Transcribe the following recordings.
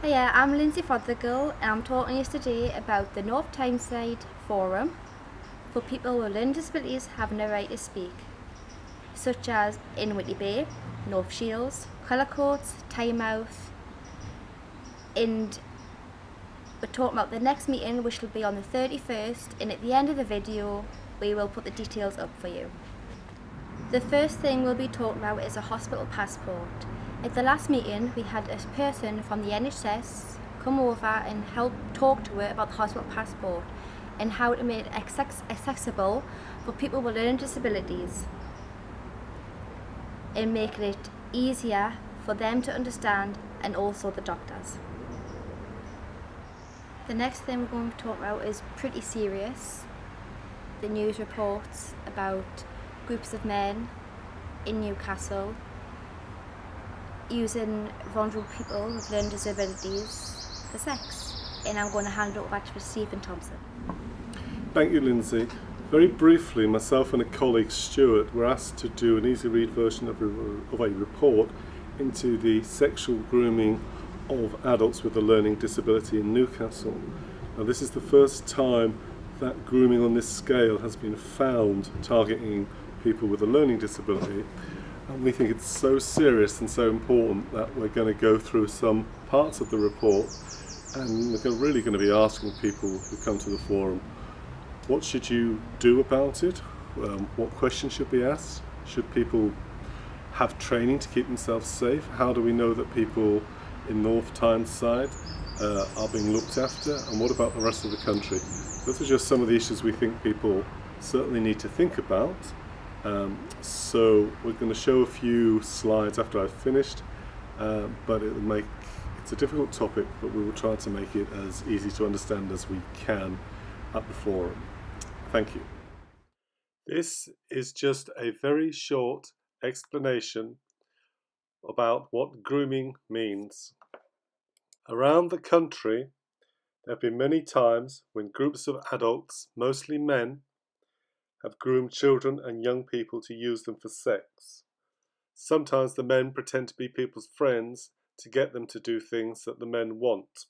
Hiya, I'm Lindsey and I'm talking to you today about the North Tyneside Forum for people with learning disabilities having a right to speak, such as in Whitley Bay, North Shields, Cullercoats, Tynemouth, and we're talking about the next meeting, which will be on the 31st, and at the end of the video we will put the details up for you. The first thing we'll be talking about is a hospital passport. At the last meeting we had a person from the NHS come over and help talk to her about the hospital passport and how to make it accessible for people with learning disabilities and making it easier for them to understand and also the doctors. The next thing we're going to talk about is pretty serious. The news reports about groups of men in Newcastle using vulnerable people with learning disabilities for sex. And I'm going to hand it over to Stephen Thompson. Thank you, Lindsay. Very briefly, myself and a colleague, Stuart, were asked to do an easy read version of a report into the sexual grooming of adults with a learning disability in Newcastle. Now, this is the first time that grooming on this scale has been found targeting people with a learning disability. And we think it's so serious and so important that we're going to go through some parts of the report, and we're really going to be asking people who come to the forum, what should you do about it? What questions should be asked? Should people have training to keep themselves safe? How do we know that people in North Tyneside are being looked after? And what about the rest of the country? Those are just some of the issues we think people certainly need to think about. So we're going to show a few slides after I've finished, but it's a difficult topic, but we will try to make it as easy to understand as we can at the forum. Thank you. This is just a very short explanation about what grooming means. Around the country, there have been many times when groups of adults, mostly men, have groomed children and young people to use them for sex. Sometimes the men pretend to be people's friends to get them to do things that the men want.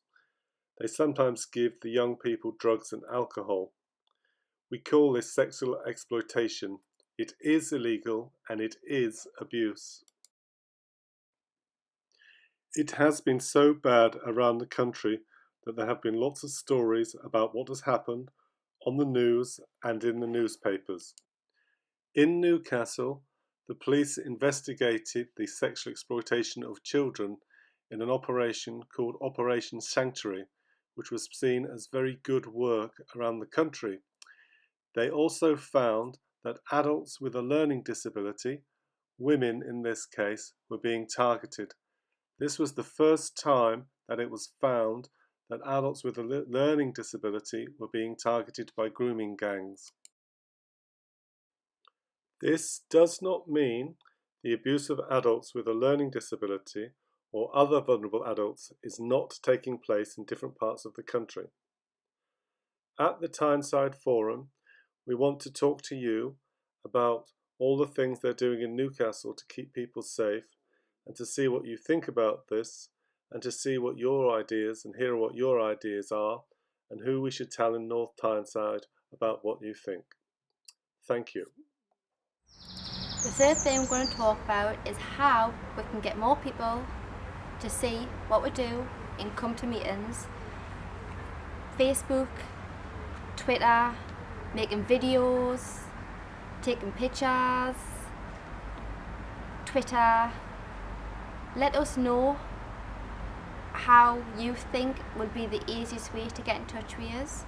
They sometimes give the young people drugs and alcohol. We call this sexual exploitation. It is illegal and it is abuse. It has been so bad around the country that there have been lots of stories about what has happened on the news and in the newspapers. In Newcastle, the police investigated the sexual exploitation of children in an operation called Operation Sanctuary, which was seen as very good work around the country. They also found that adults with a learning disability, women in this case, were being targeted. This was the first time that it was found that adults with a learning disability were being targeted by grooming gangs. This does not mean the abuse of adults with a learning disability or other vulnerable adults is not taking place in different parts of the country. At the Tyneside Forum, we want to talk to you about all the things they're doing in Newcastle to keep people safe, and to see what you think about this, and to see what your ideas and hear what your ideas are, and who we should tell in North Tyneside about what you think. Thank you. The third thing we're going to talk about is how we can get more people to see what we do and come to meetings. Facebook, Twitter, making videos, taking pictures, Twitter. Let us know how you think would be the easiest way to get in touch with us.